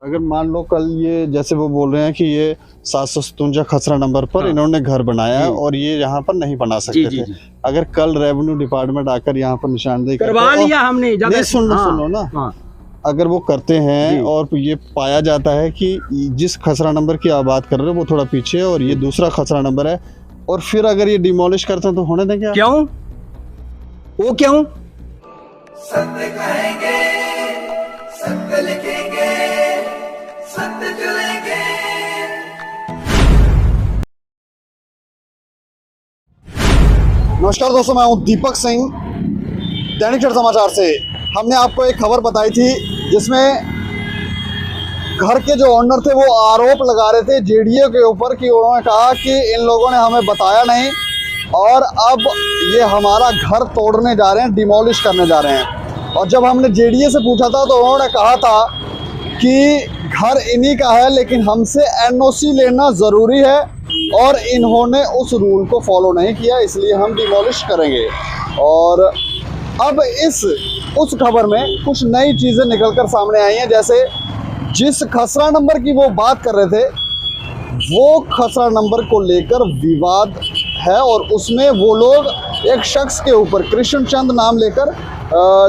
अगर मान लो कल ये जैसे वो बोल रहे हैं कि ये 757 खसरा नंबर पर इन्होंने घर बनाया है और ये यहाँ पर नहीं बना सकते थे। अगर कल रेवेन्यू डिपार्टमेंट आकर यहाँ पर निशानदेही करवा लिया हमने, नहीं सुनो ना, अगर वो करते हैं और ये पाया जाता है कि जिस खसरा नंबर की आप बात कर रहे हो वो थोड़ा पीछे है और ये दूसरा खसरा नंबर है, और फिर अगर ये डिमोलिश करते हैं तो होने दें क्या? क्यों? वो क्यों? सत्य कहेंगे, सत्य लिखेंगे, सत्य चलेंगे। नमस्कार दोस्तों, मैं हूं दीपक सिंह, दैनिक क्षण समाचार से। हमने आपको एक खबर बताई थी जिसमें घर के जो ओनर थे वो आरोप लगा रहे थे जेडीए के ऊपर कि उन्होंने कहा कि इन लोगों ने हमें बताया नहीं और अब ये हमारा घर तोड़ने जा रहे हैं, डिमोलिश करने जा रहे हैं। और जब हमने जेडीए से पूछा था तो उन्होंने कहा था कि घर इन्हीं का है लेकिन हमसे एनओसी लेना ज़रूरी है और इन्होंने उस रूल को फॉलो नहीं किया, इसलिए हम डिमोलिश करेंगे। और अब उस खबर में कुछ नई चीज़ें निकलकर सामने आई हैं। जैसे जिस खसरा नंबर की वो बात कर रहे थे वो खसरा नंबर को लेकर विवाद है और उसमें वो लोग एक शख्स के ऊपर कृष्ण चंद नाम लेकर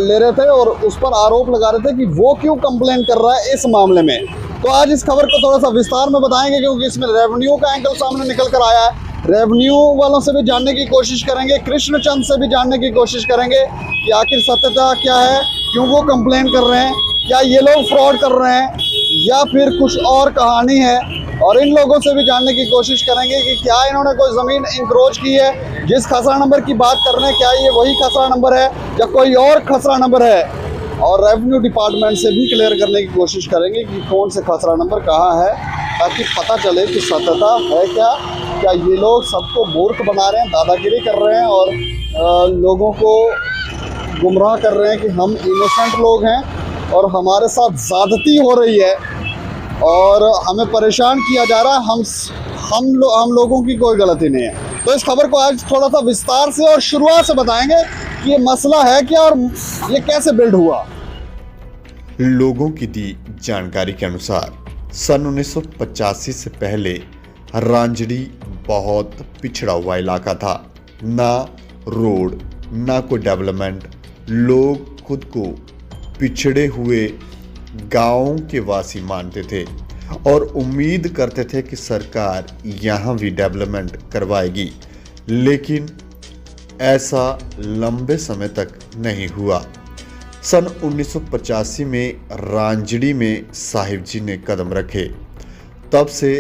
ले रहे थे और उस पर आरोप लगा रहे थे कि वो क्यों कंप्लेन कर रहा है इस मामले में। तो आज इस खबर को थोड़ा सा विस्तार में बताएंगे क्योंकि इसमें रेवेन्यू का एंगल सामने निकल कर आया है। रेवेन्यू वालों से भी जानने की कोशिश करेंगे, कृष्ण चंद से भी जानने की कोशिश करेंगे कि आखिर सत्यता क्या है, क्यों वो कंप्लेन कर रहे हैं, क्या ये लोग फ्रॉड कर रहे हैं या फिर कुछ और कहानी है। और इन लोगों से भी जानने की कोशिश करेंगे कि क्या इन्होंने कोई ज़मीन इंक्रोच की है, जिस खसरा नंबर की बात कर रहे हैं क्या ये वही खसरा नंबर है या कोई और खसरा नंबर है। और रेवेन्यू डिपार्टमेंट से भी क्लियर करने की कोशिश करेंगे कि कौन से खसरा नंबर कहाँ है, ताकि पता चले कि सत्यता है क्या ये लोग सबको मूर्ख बना रहे हैं, दादागिरी कर रहे हैं और लोगों को गुमराह कर रहे हैं कि हम इनोसेंट लोग हैं और हमारे साथ ज़्यादती हो रही है और हमें परेशान किया जा रहा है, हम लोगों की कोई गलती नहीं है। तो इस खबर को आज थोड़ा सा विस्तार से और शुरुआत से बताएंगे कि ये मसला है क्या और ये कैसे बिल्ड हुआ। लोगों की दी जानकारी के अनुसार सन 1985 से पहले रांजड़ी बहुत पिछड़ा हुआ इलाका था। ना रोड, ना कोई डेवलपमेंट। लोग खुद को पिछड़े हुए गांवों के वासी मानते थे और उम्मीद करते थे कि सरकार यहाँ भी डेवलपमेंट करवाएगी, लेकिन ऐसा लंबे समय तक नहीं हुआ। सन 1985 में रांजड़ी में साहिब जी ने कदम रखे, तब से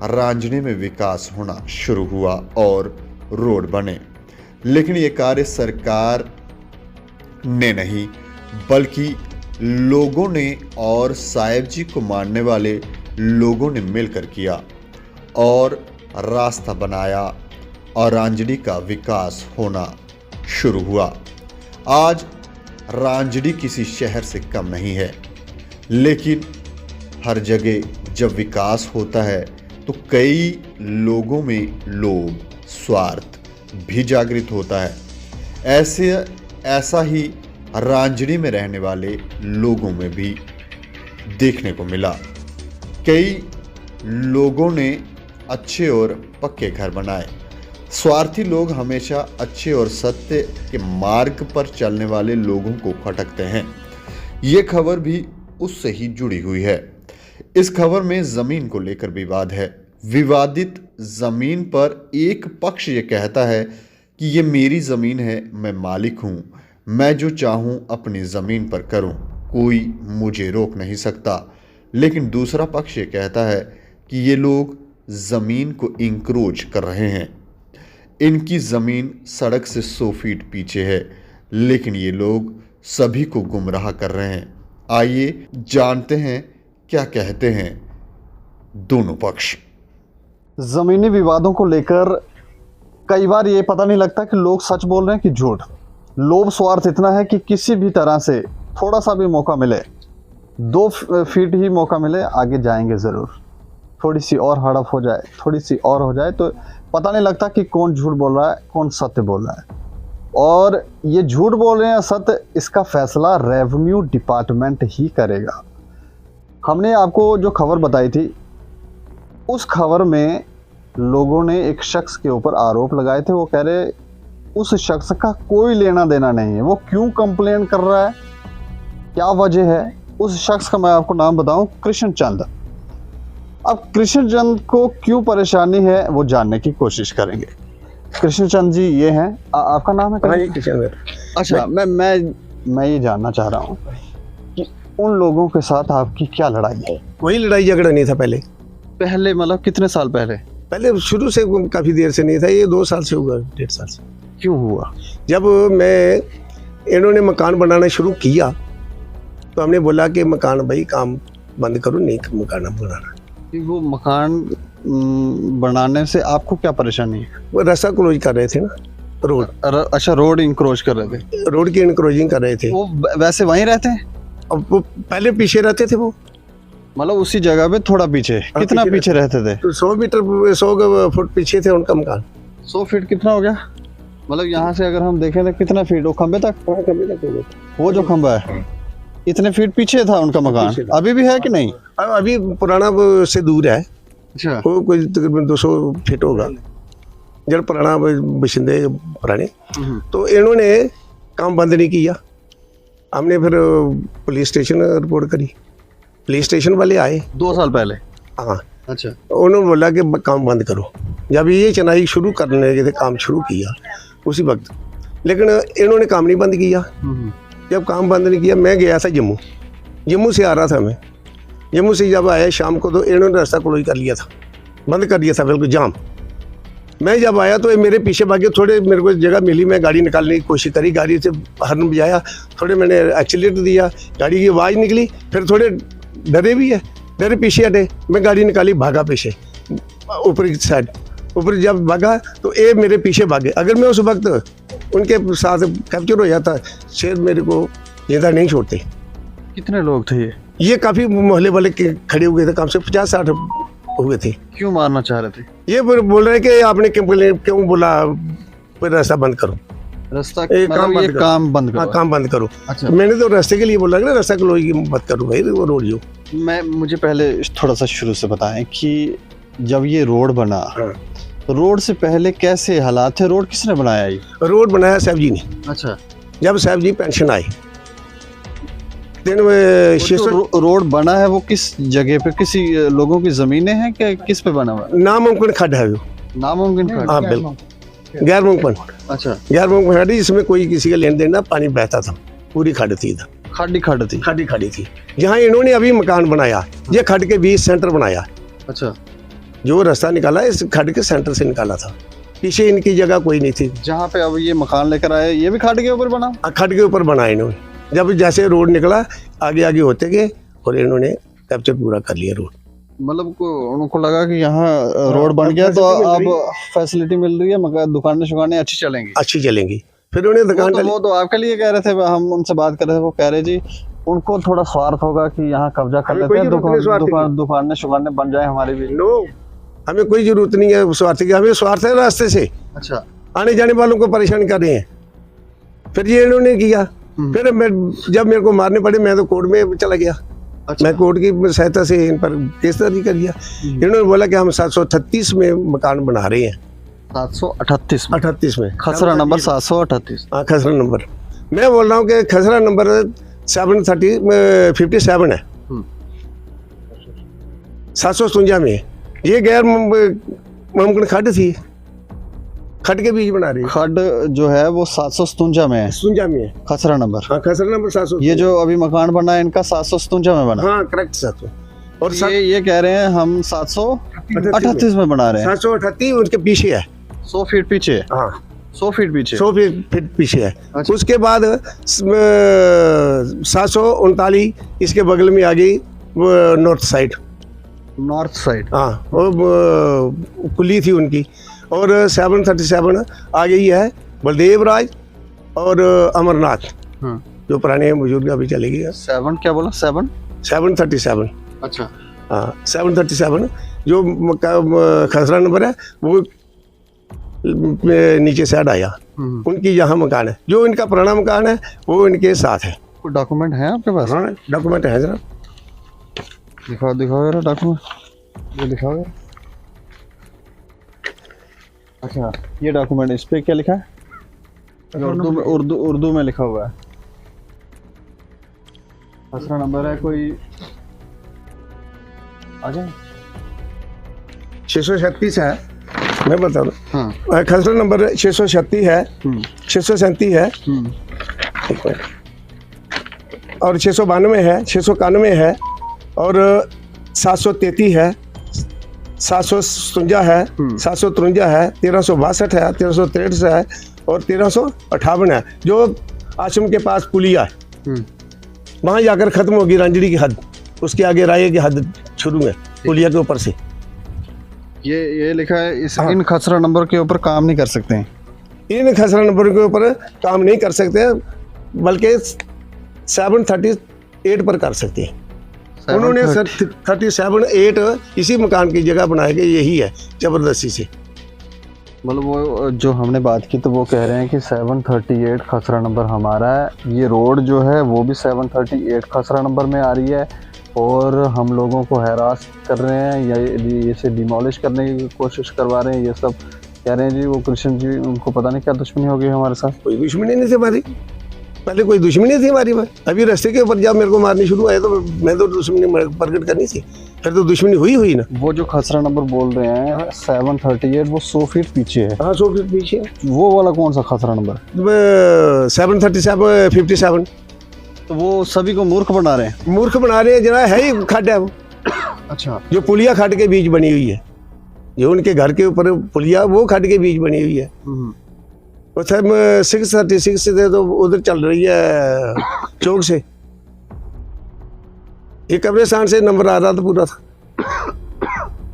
रांजड़ी में विकास होना शुरू हुआ और रोड बने। लेकिन ये कार्य सरकार ने नहीं बल्कि लोगों ने और साहिब जी को मानने वाले लोगों ने मिलकर किया और रास्ता बनाया और रांजड़ी का विकास होना शुरू हुआ। आज रांजड़ी किसी शहर से कम नहीं है, लेकिन हर जगह जब विकास होता है तो कई लोगों में लोभ, स्वार्थ भी जागृत होता है। ऐसा ही रांजड़ी में रहने वाले लोगों में भी देखने को मिला। कई लोगों ने अच्छे और पक्के घर बनाए। स्वार्थी लोग हमेशा अच्छे और सत्य के मार्ग पर चलने वाले लोगों को खटकते हैं। ये खबर भी उससे ही जुड़ी हुई है। इस खबर में जमीन को लेकर विवाद है। विवादित जमीन पर एक पक्ष ये कहता है कि ये मेरी जमीन है, मैं मालिक हूँ, मैं जो चाहूँ अपनी ज़मीन पर करूँ, कोई मुझे रोक नहीं सकता। लेकिन दूसरा पक्ष ये कहता है कि ये लोग ज़मीन को इंक्रोच कर रहे हैं। इनकी ज़मीन सड़क से 100 फीट पीछे है, लेकिन ये लोग सभी को गुमराह कर रहे हैं। आइए जानते हैं क्या कहते हैं दोनों पक्ष। ज़मीनी विवादों को लेकर कई बार ये पता नहीं लगता कि लोग सच बोल रहे हैं कि झूठ। लोभ स्वार्थ इतना है कि किसी भी तरह से थोड़ा सा भी मौका मिले, 2 फीट ही मौका मिले, आगे जाएंगे ज़रूर। थोड़ी सी और हड़प हो जाए, थोड़ी सी और हो जाए तो पता नहीं लगता कि कौन झूठ बोल रहा है, कौन सत्य बोल रहा है। और ये झूठ बोल रहे हैं सत्य, इसका फैसला रेवेन्यू डिपार्टमेंट ही करेगा। हमने आपको जो खबर बताई थी, उस खबर में लोगों ने एक शख्स के ऊपर आरोप लगाए थे। वो कह रहे उस शख्स का कोई लेना देना नहीं है, वो क्यों कंप्लेन कर रहा है, क्या वजह है। उस शख्स का मैं आपको नाम बताऊं, कृष्ण चंद। अब कृष्ण चंद को क्यों परेशानी है वो जानने की कोशिश करेंगे। कृष्ण चंद जी ये हैं, आपका नाम है? अच्छा, मैं ये जानना चाह रहा हूँ कि उन लोगों के साथ आपकी क्या लड़ाई है? कोई लड़ाई झगड़ा नहीं था पहले मतलब कितने साल पहले? पहले शुरू से काफ़ी देर से नहीं था, ये 2 साल से हुआ, 1.5 साल से। क्यों हुआ? जब इन्होंने मकान बनाना शुरू किया तो हमने बोला कि मकान भाई काम बंद करो, नहीं मकान बनाना। कि वो मकान बनाने से आपको क्या परेशानी है? वो रास्ता क्लोज कर रहे थे ना, रोड। अच्छा, रोड इंक्रोच कर रहे थे? रोड की इंक्रोचिंग कर रहे थे। वो वैसे वहीं रहते हैं? अब वो पहले पीछे रहते थे, वो मतलब उसी जगह पे थोड़ा पीछे? कितना पीछे रहते थे? तो 100 फुट पीछे थे उनका मकान। 100 फीट कितना हो गया? मतलब यहाँ से अगर हम देखें तो कितना फीट? वो खंबे तक? वो जो खंबा है इतने फीट पीछे था उनका मकान। अभी भी है कि नहीं? अभी पुराना से दूर है। अच्छा, वो कोई तकरीबन 200 फीट होगा, जब पुराना बशिंदे पुराने। तो इन्होंने काम बंद नहीं किया। हमने फिर पुलिस स्टेशन रिपोर्ट करी, पुलिस स्टेशन वाले आए 2 साल पहले? हाँ। अच्छा, उन्होंने बोला कि काम बंद करो। जब ये चेन्नई शुरू करने के थे, काम शुरू किया उसी वक्त, लेकिन इन्होंने काम नहीं बंद किया। जब काम बंद नहीं किया, मैं गया था जम्मू से आ रहा था मैं। जम्मू से जब आया शाम को तो इन्होंने रास्ता क्लोज कर लिया था, बंद कर दिया था बिल्कुल जाम। मैं जब आया तो ये मेरे पीछे भागे, थोड़े मेरे को जगह मिली, मैं गाड़ी निकालने की कोशिश करी, गाड़ी से हॉर्न बजाया, थोड़े मैंने एक्सीलेटर दिया, गाड़ी की आवाज़ निकली, फिर थोड़े डरे भी है, डरे पीछे हटे, मैं गाड़ी निकाली, भागा पीछे ऊपर की साइड। ऊपर जब भागा तो ये मेरे पीछे भागे। अगर मैं उस वक्त उनके साथ कैप्चर हो जाता, शायद मेरे को जिंदा नहीं छोड़ते। कितने लोग थे ये काफ़ी मोहल्ले वाले खड़े हुए थे, कम से 50-60 हुए थे। क्यों मारना चाह रहे थे? ये बोल रहे कि आपने क्यों बोला रास्ता बंद करो, रास्ता मतलब ये काम बंद करो। हाँ, काम बंद करो। अच्छा, मैंने तो रास्ते के लिए बोला कि रास्ता क्लोज मत करो भाई, वो रोड जो। मुझे पहले थोड़ा सा शुरू से बताएं कि जब ये रोड बना, हाँ। तो रोड से पहले कैसे हालात थे? रोड किसने बनाया ये? रोड बनाया साहब जी ने। अच्छा, जब साहब जी पेंशन आए दिन रोड बना है वो किस जगह पे? किसी लोगों की जमीनें हैं क्या? किस पे बना हुआ है? नामुमकिन खड्ड है वो। नामुमकिन खड्ड? हाँ बिल्कुल, गैर मुमकिन। अच्छा, गैर मुमकिन खड्ड, जिसमें कोई किसी का लेन देन ना, पानी बहता था, पूरी खड्ड थी इधर, खड्ड थी। खड्डी थी। जहाँ इन्होंने अभी मकान बनाया, ये खड्ड के बीच सेंटर बनाया। अच्छा, जो रास्ता निकाला इस खड्ड के सेंटर से निकाला था, पीछे इनकी जगह कोई नहीं थी। जहाँ पे अब ये मकान लेकर आए ये भी खड्ड के ऊपर बना? खड्ड के ऊपर बनाया इन्होंने। जब जैसे रोड निकला आगे आगे होते गए और इन्होंने कैप्चर पूरा कर लिया रोड। मतलब उनको लगा कि यहाँ रोड बन गया तो अब फैसिलिटी मिल रही है, मगर दुकानें अच्छी चलेंगी। फिर उन्हें दुकान वो तो आपके लिए कह रहे थे, हम उनसे बात कर रहे थे, वो कह रहे जी उनको थोड़ा स्वार्थ होगा कि यहाँ कब्जा कर लेते हैं, दुकानें बन जाए हमारी भी। नो, हमें कोई जरूरत नहीं है स्वार्थ की, हमें स्वार्थ है रास्ते से। अच्छा, आने जाने वालों को परेशान कर रहे हैं। फिर ये इन्होंने किया, फिर जब मेरे को मारने पड़े, मैं तो कोर्ट में चला गया। अच्छा। मैं कोर्ट की सहायता से इन पर केस दर्ज कर दिया। इन्होंने बोला कि हम 738 में मकान बना रहे हैं। 738 में खसरा नंबर 738। हाँ, खसरा नंबर। मैं बोल रहा हूँ कि खसरा नंबर 757 है, 757 में। ये गैर मुमकिन खड्ड थी, खड्ड के बीच बना रही है। खड्ड जो है वो 757 में है। 57 में है खसरा नंबर। हाँ, खसरा नंबर 700। ये जो अभी मकान बना है इनका 757 में बना। हाँ करेक्ट, 700। और ये कह रहे हैं हम 738 में बना रहे हैं। 738 उनके पीछे है, 100 फीट पीछे। हाँ 100 फीट पीछे, 100 फीट पीछे है। अच्छा। उसके बाद 739 इसके बगल में आ गई नॉर्थ साइड। हाँ, वो कुली थी उनकी। और 737 आ गई है बलदेव राज और अमरनाथ, जो पुराने बुजुर्ग अभी चले गए। 7 क्या बोला? 737। अच्छा, हाँ 737 जो खसरा नंबर है वो नीचे साइड आया। उनकी यहाँ मकान है, जो इनका पुराना मकान है वो इनके साथ है। कोई डॉक्यूमेंट है आपके पास? हाँ डॉक्यूमेंट है जरा। दिखाओ दिखाओ यार डॉक्यूमेंट, ये दिखाओ यार। अच्छा ये डॉक्यूमेंट, इस पे क्या लिखा है? उर्दू में लिखा हुआ है। खसरा नंबर है कोई, आ जाए। 636 है, मैं बता दूं। हाँ खसरा नंबर 636 है, 637 है, एक मिनट, और 692 है, 691 है, और 733 है, 757 है, 753 है, 1362 है, 1363 है, और 1358 है। जो आश्रम के पास पुलिया है वहाँ जाकर खत्म होगी रांझड़ी की हद, उसके आगे राये की हद शुरू है पुलिया के ऊपर से। ये लिखा है इन खसरा नंबर के ऊपर काम नहीं कर सकते हैं। इन खसरा नंबर के ऊपर काम नहीं कर सकते, बल्कि 738 पर कर सकते हैं। उन्होंने 37-8 इसी मकान की जगह बनाया कि यही है जबरदस्ती से। मतलब वो जो हमने बात की तो वो कह रहे हैं कि 738 खसरा नंबर हमारा है, ये रोड जो है वो भी 738 खसरा नंबर में आ रही है, और हम लोगों को हैरास कर रहे हैं या इसे डिमोलिश करने की कोशिश करवा रहे हैं। ये सब कह रहे हैं जी। वो कृष्ण जी, उनको पता नहीं क्या दुश्मनी हो गई हमारे साथ। कोई दुश्मनी नहीं थी हमारी, पहले कोई दुश्मनी थी हमारी। अभी रास्ते के ऊपर जब मेरे को मारनी शुरू आए तो मैं तो दुश्मनी प्रकट करनी थी, फिर तो दुश्मनी हुई ना। वो जो खसरा नंबर बोल रहे हैं 738, वो 100 फीट पीछे है। हाँ 100 फीट पीछे। वो वाला कौन सा खसरा नंबर? 737 57। तो वो सभी को मूर्ख बना रहे हैं। मूर्ख बना रहे हैं, जरा है ही खड्ड है वो। अच्छा, जो पुलिया खड्ड के बीच बनी हुई है, जो उनके घर के ऊपर पुलिया, वो खड्ड के बीच बनी हुई है। वो सब 636 से तो उधर चल रही है चौक से, ये कब्रिस्तान से नंबर आ रहा था पूरा था।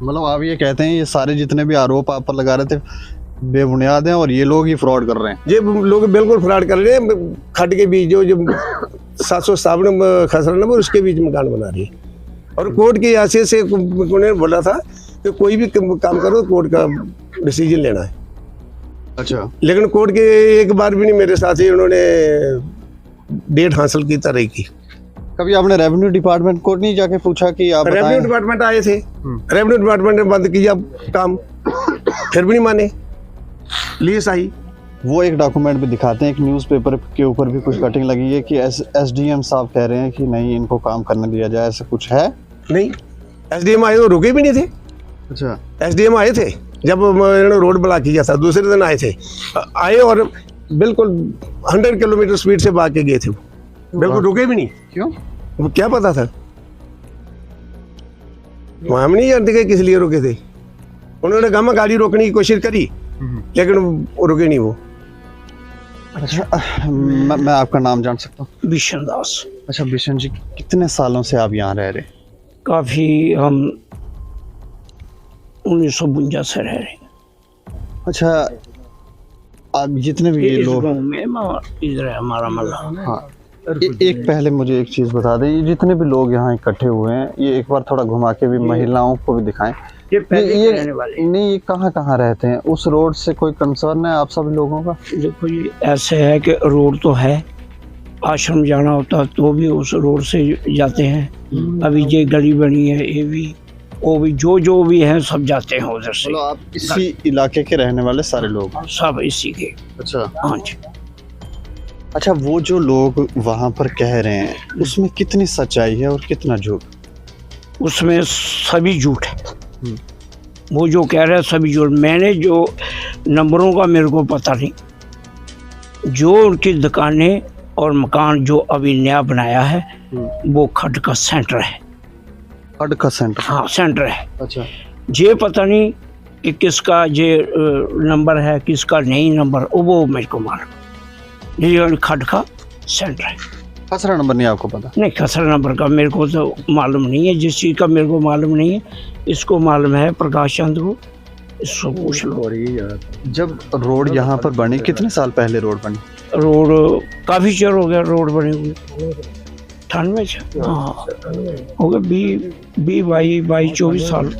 मतलब आप ये कहते हैं ये सारे जितने भी आरोप आप पर लगा रहे थे बेबुनियाद हैं और ये लोग ही फ्रॉड कर रहे हैं? ये लोग बिल्कुल फ्रॉड कर रहे हैं। खड्ड के बीच जो 757 खसरा नंबर, उसके बीच मकान बना रही है। और कोर्ट की हैसियत से उन्होंने बोला था कि कोई भी काम करो कोर्ट का डिसीजन लेना है। अच्छा, लेकिन कोर्ट के एक बार भी नहीं मेरे साथ ही उन्होंने डेट हासिल की तरह की। कभी आपने रेवेन्यू डिपार्टमेंट को नहीं जाके पूछा कि आप रेवेन्यू डिपार्टमेंट आए थे, रेवेन्यू डिपार्टमेंट ने बंद किया काम, फिर भी नहीं माने, लीज आई। वो एक डॉक्यूमेंट भी दिखाते हैं, एक न्यूज़पेपर के ऊपर भी कुछ कटिंग लगी है कि एसडीएम साहब कह रहे हैं कि नहीं इनको काम करने दिया जाए, ऐसा कुछ है? नहीं, एसडीएम आए तो रुके भी नहीं थे। अच्छा, एसडीएम आए थे जब इन्होंने रोड ब्लॉक किया था, दूसरे दिन आए थे, आए और बिल्कुल 100 किलोमीटर स्पीड से भाग के गए थे, बिल्कुल रुके भी नहीं। क्यों? वो क्या पता था, हम नहीं जानते कि किस लिए रुके थे। उन्होंने कहा गाड़ी रोकने की कोशिश करी, लेकिन वो रुके नहीं वो। अच्छा, मैं आपका नाम जान सकता हूँ? बिशन दास। अच्छा बिशन जी, कितने सालों से आप यहाँ रह रहे? काफ़ी, हम 1952 से रह रहे हैं। अच्छा, आप जितने भी ये इस लोग, गाँव में इधर है हमारा मल्ला। हाँ, एक पहले मुझे एक चीज़ बता दें, ये जितने भी लोग यहाँ इकट्ठे हुए हैं, ये एक बार थोड़ा घुमा के भी महिलाओं को भी दिखाएं। ये पहले ये रहने वाले। नहीं, ये कहाँ कहाँ रहते हैं? उस रोड से कोई कंसर्न है आप सब लोगों का? देखो ये ऐसे है कि रोड तो है, आश्रम जाना होता तो भी उस रोड से जाते हैं। अभी ये गली बनी है, ये भी, वो भी, जो भी है सब जाते हैं उधर से। मतलब आप इसी इलाके के रहने वाले सारे लोग? सब इसी के। अच्छा, हाँ जी। अच्छा, वो जो लोग वहाँ पर कह रहे हैं उसमें कितनी सच्चाई है और कितना झूठ? उसमें सभी झूठ है। वो जो कह रहे हैं सभी झूठ। मैंने जो नंबरों का मेरे को पता नहीं, जो उनकी दुकानें और मकान जो अभी नया बनाया है वो खड्ड का सेंटर है। खड्ड का सेंटर? हाँ सेंटर है। अच्छा, ये पता नहीं कि किसका ये नंबर है, किसका नहीं नंबर, वो मेरे को मालूम। ये खड्ड का सेंटर है। खसरा नंबर नहीं आपको पता? नहीं, खसरा नंबर का मेरे को तो मालूम नहीं है। जिस चीज़ का मेरे को मालूम नहीं है, इसको मालूम है प्रकाश चंद को, इसको पूछ लो। जब रोड यहाँ पर बनी, कितने साल पहले रोड बनी? रोड काफ़ी चिर हो गया रोड बने हुए, 98 से। हाँ हो गया 22 साल।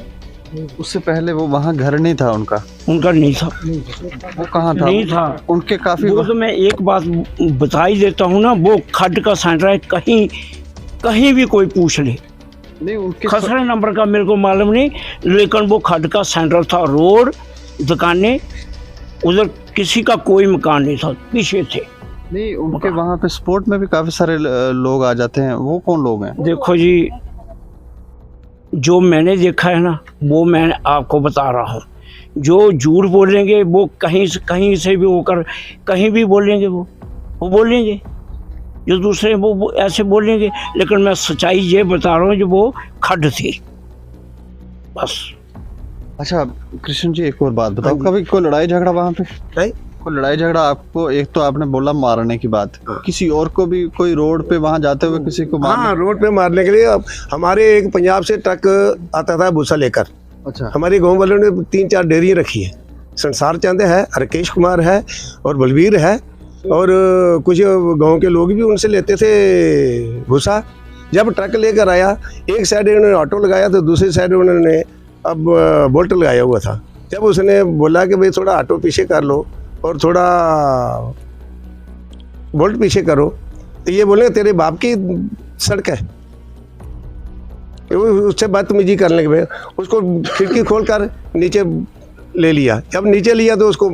उससे पहले वो वहाँ घर नहीं था उनका? उनका नहीं था। वो कहाँ था? नहीं था उनके काफी। वो तो मैं एक बात बता ही देता हूँ ना, वो खड्ड का सेंटर है, कहीं कहीं भी कोई पूछ ले, नहीं उनके खसरा नंबर का मेरे को मालूम नहीं, लेकिन वो खड का सेंटर था, रोड, दुकानें, उधर किसी का कोई मकान नहीं था, पीछे थे। नहीं उनके वहाँ पे स्पोर्ट में भी काफी सारे लोग आ जाते हैं, वो कौन लोग हैं? देखो जी, जो मैंने देखा है ना वो मैं आपको बता रहा हूँ। जो झूठ बोलेंगे वो कहीं से भी होकर कहीं भी बोलेंगे, वो बोलेंगे, जो दूसरे वो ऐसे बोलेंगे, लेकिन मैं सच्चाई ये बता रहा हूँ जो वो खड थी बस। अच्छा कृष्ण जी, एक और बात बताओ, कभी कोई लड़ाई झगड़ा वहाँ पे? नहीं, कोई लड़ाई झगड़ा आपको, एक तो आपने बोला मारने की बात, किसी और को भी कोई रोड पे वहाँ जाते हुए किसी को मारने? हाँ, रोड पे मारने के लिए अब हमारे एक पंजाब से ट्रक आता था भूसा लेकर। अच्छा। हमारे गांव वालों ने 3-4 डेयरी रखी है, संसार चंद है, राकेश कुमार है और बलवीर है, और कुछ गांव के लोग भी उनसे लेते थे भूसा। जब ट्रक लेकर आया, एक साइड उन्होंने ऑटो लगाया तो दूसरी साइड उन्होंने अब बोल्ट लगाया हुआ था। जब उसने बोला कि भाई थोड़ा ऑटो पीछे कर लो और थोड़ा बोल्ट पीछे करो, तो ये बोले तेरे बाप की सड़क है। उससे बदतमीजी करने के बाद उसको खिड़की खोलकर नीचे ले लिया। जब नीचे लिया तो उसको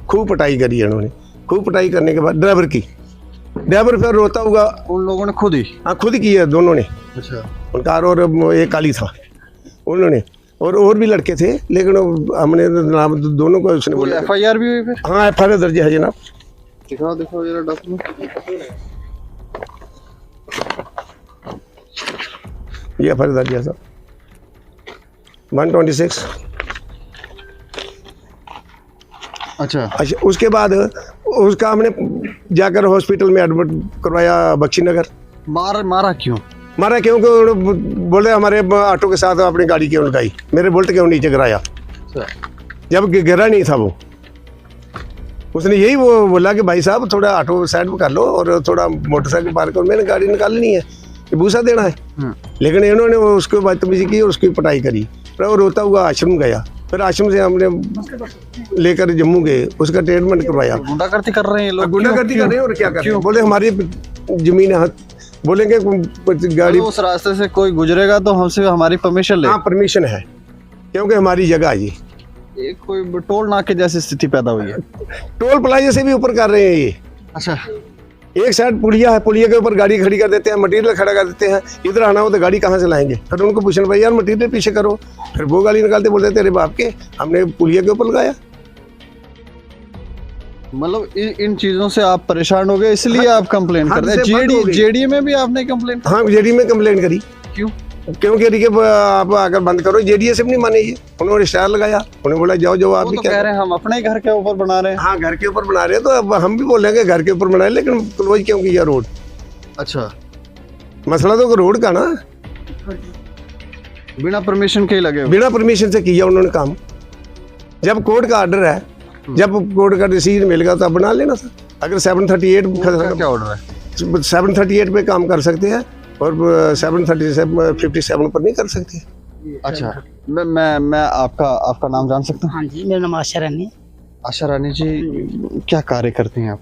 खूब पिटाई करी उन्होंने। खूब पिटाई करने के बाद ड्राइवर फिर रोता हुआ, उन लोगों ने खुद ही? हाँ, खुद की है दोनों ने। अच्छा। उनका और एक काली था उन्होंने, और भी लड़के थे, लेकिन हमने नाम दोनों को उसने बोला। FIR भी हुई फिर? हाँ, FIR दर्ज है जनाब। दिखाओ जरा डॉक्यूमेंट। ये FIR दर्ज है सर, 126। अच्छा। उसके बाद उसका हमने जाकर हॉस्पिटल में एडमिट करवाया बख्शीनगर। मारा क्यों? मारा क्योंकि बोले हमारे ऑटो के साथ अपनी गाड़ी क्यों लगाई, मेरे बोल्ट क्यों नीचे गिराया, जब गिरा नहीं था वो। उसने यही वो बोला कि भाई साहब थोड़ा ऑटो साइड में कर लो और थोड़ा मोटरसाइकिल पार करो, मैंने गाड़ी निकालनी है, ये भूसा देना है। लेकिन इन्होंने वो उसको बदतमीजी की और उसकी पिटाई करी। फिर वो रोता हुआ आश्रम गया। फिर आश्रम से हमने लेकर जम्मू गए, उसका ट्रीटमेंट करवाया। गुंडागर्दी कर रहे हैं ये लोग? गुंडागर्दी कर रहे हैं और क्या कर रहे हैं, बोले हमारी जमीन है, बोलेंगे गाड़ी उस रास्ते से कोई गुजरेगा तो हमसे हमारी परमिशन ले। हाँ, परमिशन है, क्योंकि हमारी जगह है ये। एक कोई टोल नाके जैसी स्थिति पैदा हुई है। टोल प्लाजा से भी ऊपर कर रहे हैं ये। अच्छा। एक साइड पुलिया है, पुलिया के ऊपर गाड़ी खड़ी कर देते हैं, मटेरियल खड़ा कर देते हैं, इधर आना हो तो गाड़ी कहाँ से लाएंगे। फिर उनको पूछना भाई यार मटेरियल पीछे करो, फिर वो गाड़ी निकालते, बोलते तेरे बाप के, हमने पुलिया के ऊपर लगाया। मतलब इन चीजों से आप परेशान हो गए, इसलिए आप कंप्लेन कर रहे हैं। जेडी में भी आपने कंप्लेन? हाँ, जेडी में कंप्लेन करी। क्यों? क्योंकि आप आकर बंद करो, जेडीए से भी नहीं माने ये। उन्होंने स्टार लगाया, उन्होंने बोला जाओ आप भी तो कह रहे हैं हम अपने घर के ऊपर बना रहे हैं। हाँ, घर के ऊपर बना रहे हैं, तो अब हम भी बोलेंगे घर के ऊपर बनाए, लेकिन क्लोज क्यों किया रोड? अच्छा। मसला तो रोड का ना, बिना परमिशन के ही लगे हुए। बिना परमिशन से किया उन्होंने काम। जब कोर्ट का ऑर्डर है, जब कोर्ट का डिसीजन मिलेगा तो आप बना लेना सर। अगर 738 क्या ऑर्डर है? 738 पे काम कर सकते हैं और 757 पर नहीं कर सकते। अच्छा। मैं आपका नाम जान सकता हूँ? हाँ जी, मेरा नाम आशा रानी है। आशा रानी जी, क्या कार्य करती हैं आप?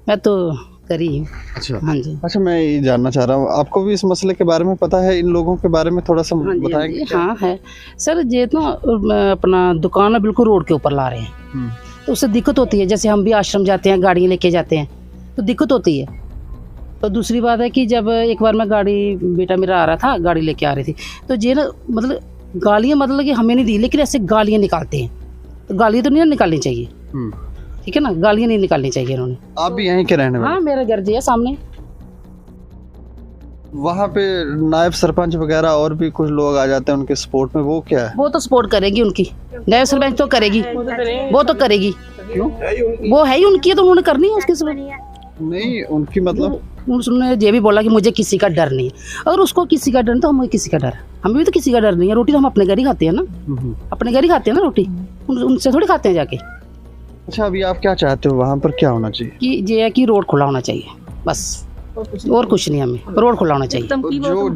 मैं तो करी हूँ। अच्छा। हाँ जी। अच्छा, मैं ये जानना चाह रहा हूँ, आपको भी इस मसले के बारे में पता है? इन लोगों के बारे में थोड़ा सा हाँ जी, बताएंगे? हाँ जी, हाँ है सर। ये तो अपना दुकान है बिल्कुल रोड के ऊपर ला रहे हैं, तो उससे दिक्कत होती है। जैसे हम भी आश्रम जाते हैं, गाड़ियाँ लेके जाते हैं, तो दिक्कत होती है। तो दूसरी बात है कि जब एक बार मैं गाड़ी, बेटा मेरा आ रहा था, गाड़ी लेके आ रही थी, तो ये ना मतलब गालियाँ मतलब कि हमें नहीं दी, लेकिन ऐसे गालियाँ निकालते हैं। तो गालियाँ तो नहीं निकालनी चाहिए, ठीक है ना, गालियाँ नहीं निकालनी चाहिए इन्होंने। आप भी यहीं के रहने वाले? हाँ, मेरा घर जी है सामने। वहाँ पे नायब सरपंच वगैरह और भी कुछ लोग आ जाते हैं उनके सपोर्ट में, वो क्या है? वो तो सपोर्ट करेगी उनकी, नायब सरपंच तो करेगी, वो तो करेगी। क्यों? वो है ही उनकी, तो उन्होंने करनी है उसके सब। नहीं उनकी मतलब उसने ये भी बोला कि मुझे किसी का डर नहीं है। अगर उसको किसी का डर नहीं तो हमें किसी का डर है। हमें भी तो किसी का डर नहीं है। रोटी तो हम अपने घर ही खाते हैं ना, अपने घर ही खाते हैं ना रोटी, उनसे थोड़ी खाते हैं जाके। अच्छा, अभी आप क्या चाहते हो, वहाँ पर क्या होना चाहिए? कि ये है कि रोड खुला होना चाहिए बस, और कुछ नहीं, हमें रोड खुला होना चाहिए।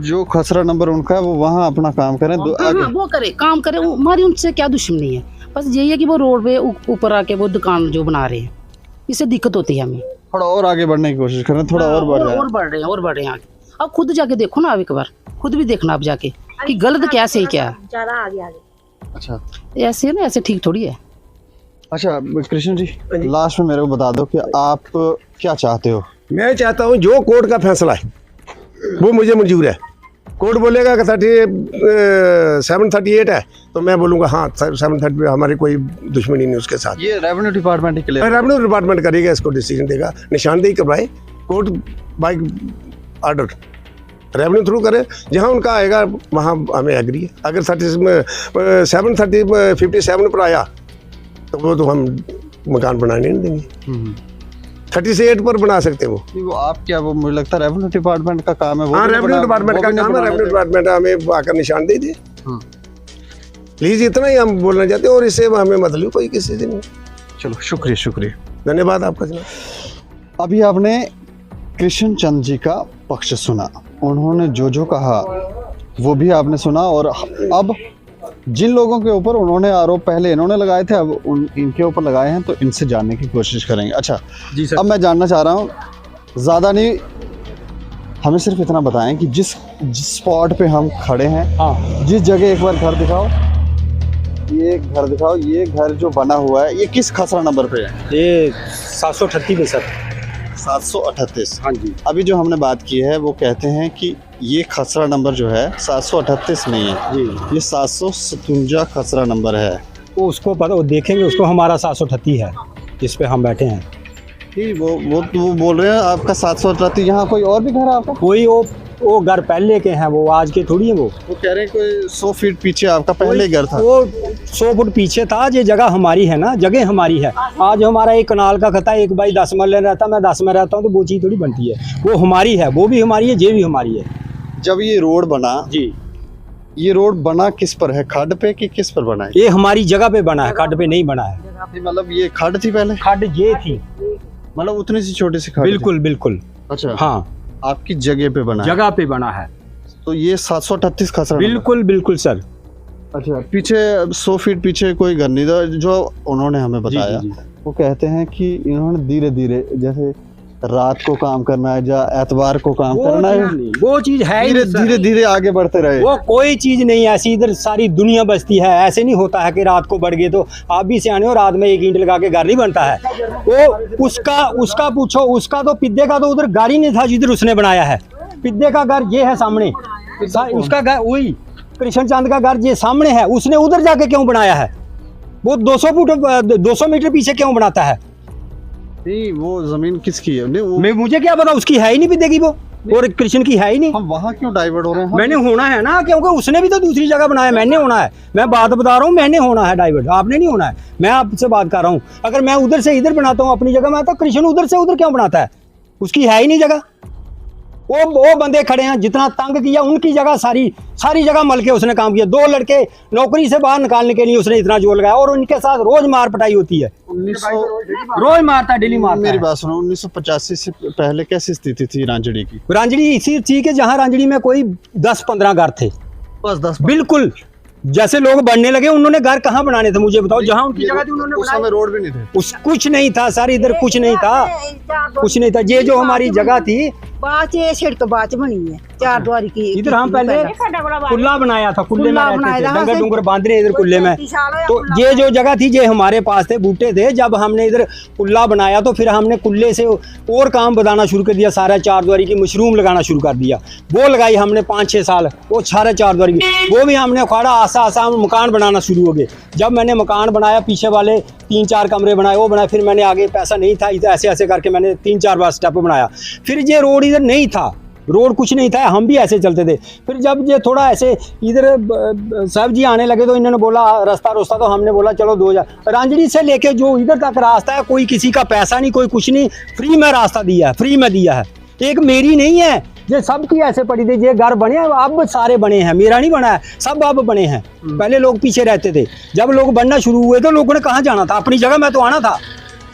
जो खसरा नंबर उनका है वो वहाँ अपना काम करें। वो करे, काम करे, हमारी उनसे क्या दुश्मनी है। बस यही है कि वो रोड पे ऊपर आके वो दुकान जो बना रहे हैं, इससे दिक्कत होती है हमें। थोड़ा और आगे बढ़ने की कोशिश करें, थोड़ा और बढ़ जाए। और बढ़ रहे हैं आगे। अब खुद जाके देखो ना, आप एक बार खुद भी देखना आप जाके, कि गलत क्या सही क्या। अच्छा ऐसे है ना, ऐसे ठीक थोड़ी है। अच्छा कृष्ण जी, लास्ट में मेरे को बता दो कि आप क्या चाहते हो। मैं चाहता हूँ जो कोर्ट का फैसला है वो मुझे मंजूर है। कोर्ट बोलेगा कि 738 है तो मैं बोलूँगा हाँ 730 पे हमारी कोई दुश्मनी नहीं उसके साथ। ये रेवेन्यू डिपार्टमेंट ही क्लियर। रेवेन्यू डिपार्टमेंट करेगा, इसको डिसीजन देगा, निशानदेही करवाए court by order, revenue through करे, जहाँ उनका आएगा वहाँ हमें एग्री है। अगर 757 पर आया तो वो तो हम मकान बनाने नहीं देंगे। 38 पर बना सकते हैं वो आप क्या, वो मुझे लगता है रेवेन्यू डिपार्टमेंट का काम है। हाँ रेवेन्यू डिपार्टमेंट का काम है, रेवेन्यू डिपार्टमेंट हमें आकर निशानदेही दे। प्लीज इतना ही हम बोलना चाहते हैं और इससे हमें मतलब कोई किसी से नहीं। चलो शुक्रिया शुक्रिया, धन्यवाद आपका जनाब। अभी आपने कृष्ण चंद जी का पक्ष सुना, उन्होंने जो कहा वो भी आपने सुना। और अब जिन लोगों के ऊपर उन्होंने आरोप पहले इन्होंने लगाए थे, अब इनके ऊपर लगाए हैं, तो इनसे जानने की कोशिश करेंगे। अच्छा जी सर। अब मैं जानना चाह रहा हूँ, ज़्यादा नहीं, हमें सिर्फ इतना बताएं कि जिस स्पॉट पे हम खड़े हैं, हाँ जिस जगह, एक बार घर दिखाओ, ये घर दिखाओ, ये घर जो बना हुआ है ये किस खसरा नंबर पे है? ये 738 में सर। 738। हाँ जी। अभी जो हमने बात की है वो कहते हैं कि ये खसरा नंबर जो है 738 नहीं है जी, ये 757 खसरा नंबर है। वो उसको पता, वो देखेंगे उसको, हमारा 738 है जिस पे हम बैठे हैं। ठीक, वो बोल रहे हैं आपका 738। यहाँ कोई और भी घर है आपका? कोई वो घर पहले के हैं, वो आज के थोड़ी है। वो कह रहे हैं कोई 100 फीट पीछे आपका पहले घर था। वो 100 फुट पीछे था। ये जगह हमारी है ना, जगह हमारी है। आज हमारा एक कनाल का खता है, एक भाई 10 मरले रहता, मैं 10 में रहता हूँ, तो वो चीज़ थोड़ी बनती है। वो हमारी है, वो भी हमारी है, ये भी हमारी है। जब ये रोड बना जी, ये रोड बना किस पर है, खड्ड पे कि किस पर बना है? ये हमारी जगह पे बना है, खड्ड पे नहीं बना है। मतलब ये खड्ड थी पहले? खड्ड ये थी, मतलब उतनी सी छोटी सी खड्ड थी? बिल्कुल बिल्कुल। अच्छा हाँ, आपकी जगह पे बना है? जगह पे बना है, तो ये 738 खसरा नंबर। बिल्कुल बिल्कुल सर। अच्छा, पीछे 100 फीट पीछे कोई घर नहीं था जो उन्होंने हमें बताया। जी। वो कहते हैं कि इन्होंने धीरे धीरे, जैसे रात को काम करना है या एतवार को काम करना है, वो चीज है ही धीरे नहीं सर। धीरे धीरे आगे बढ़ते रहे। वो कोई चीज नहीं ऐसी, इधर सारी दुनिया बसती है। ऐसे नहीं होता है कि रात को बढ़ गए तो आप भी सियाने हो, रात में एक ईंट लगा के घर नहीं बनता है। वो उसका पूछो, उसका तो पिद्दे का तो उधर गाड़ी नहीं था जिधर उसने बनाया है। पिद्दे का घर ये है सामने, उसका घर वही कृष्ण चंद का घर ये सामने है। उसने उधर जाके क्यों बनाया है? वो 200 मीटर पीछे क्यों बनाता है? नहीं, वो जमीन किसकी है? नहीं, वो मुझे क्या पता, उसकी है ही नहीं पिद्दे वो, और कृष्ण की है ही नहीं। हम वहाँ क्यों डाइवर्ट हो रहे हैं? मैंने होना है ना, क्योंकि उसने भी तो दूसरी जगह बनाया, मैंने होना है। मैं बात बता रहा हूँ, मैंने होना है डाइवर्ट, आपने नहीं होना है। मैं आपसे बात कर रहा हूँ। अगर मैं उधर से इधर बनाता हूँ अपनी जगह में, तो कृष्ण उधर से उधर क्यों बनाता है? उसकी है ही नहीं जगह। वो बंदे खड़े हैं, जितना तंग किया उनकी जगह सारी जगह मल के उसने काम किया। 2 लड़के नौकरी से बाहर निकालने के लिए उसने इतना जोर लगाया, और उनके साथ रोज मार पटाई होती है। 1900 रोज मारता है, डेली मारता मेरी है। बात सुनो, 1985 से पहले कैसी स्थिति थी रांझड़ी की? रांझड़ी इसी थी कि जहाँ रांझड़ी में कोई 10-15 घर थे, बस 10। बिल्कुल। जैसे लोग बढ़ने लगे, उन्होंने घर कहाँ बनाने थे मुझे बताओ? जहाँ उनकी जगह थी उन्होंने उस समय रोड भी नहीं थे। कुछ नहीं था सर, इधर कुछ नहीं था। ये जो हमारी जगह थी, बाद च सड़क बाद च बनी है 4 द्वारी की। इधर हम पहले कुल्ला बनाया था, कुल्ले में रहते थे, डंगर डुंगर बांध रहे इधर कुल्ले में। तो ये जो जगह थी ये हमारे पास थे, बूटे थे। जब हमने इधर कुल्ला बनाया तो फिर हमने कुल्ले से और काम बताना शुरू कर दिया। सारा 4 द्वारी की मशरूम लगाना शुरू कर दिया। वो लगाई हमने 5-6 साल, वो सारा 4 द्वारी की वो भी हमने उखाड़ा। आसा हम मकान बनाना शुरू हो गए। जब मैंने मकान बनाया, पीछे वाले 3-4 कमरे बनाए, वो बनाए। फिर मैंने आगे पैसा नहीं था, ऐसे ऐसे करके मैंने 3-4 बार स्टेप बनाया। फिर ये रोड इधर नहीं था, रोड कुछ नहीं था, हम भी ऐसे चलते थे। फिर जब ये थोड़ा ऐसे इधर साहब जी आने लगे तो इन्होंने बोला रास्ता, तो हमने बोला चलो 2000 रांझड़ी से लेके जो इधर तक रास्ता है, कोई किसी का पैसा नहीं, कोई कुछ नहीं, फ्री में रास्ता दिया है, फ्री में दिया है। एक मेरी नहीं है, ये सबकी ऐसे पड़ी थी। ये घर बने, अब सारे बने हैं, मेरा नहीं बना है, सब अब बने हैं। पहले लोग पीछे रहते थे, जब लोग बनना शुरू हुए तो लोगों ने कहाँ जाना था? अपनी जगह में तो आना था,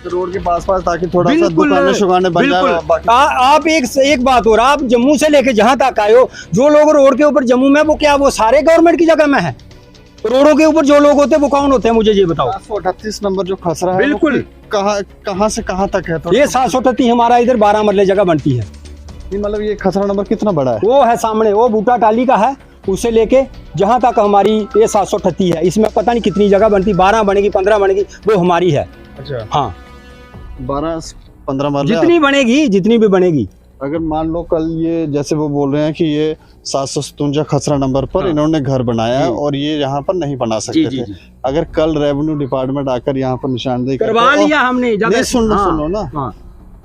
रोड के पास ताकि थोड़ा सा दुकानें शुकानें बन जाए। आप एक बात और, आप जम्मू से लेके जहां तक आए हो, जो लोग रोड के ऊपर जम्मू में, वो क्या वो सारे गवर्नमेंट की जगह में है? रोडों के ऊपर जो लोग होते हैं वो कौन होते हैं, मुझे ये बताओ। 738 नंबर जो खसरा है, बिल्कुल कहाँ से कहाँ तक है? ये 738 हमारा इधर 12 मरले जगह बनती है। मतलब ये खसरा नंबर कितना बड़ा है? वो है सामने, वो बूटा टाली का है, उससे लेके जहाँ तक हमारी ये 738 है, इसमें पता नहीं कितनी जगह बनती, 12 बनेगी 15 बनेगी, वो हमारी है। अच्छा, हाँ 12-15 मरले जितनी बनेगी, जितनी भी बनेगी। अगर मान लो कल ये जैसे वो बोल रहे हैं कि ये 757 खसरा नंबर पर इन्होंने घर बनाया है और ये यहाँ पर नहीं बना सकते थे, अगर कल रेवेन्यू डिपार्टमेंट आकर यहाँ पर निशानदेही करवा लिया हमने, नहीं सुनो ना, हाँ।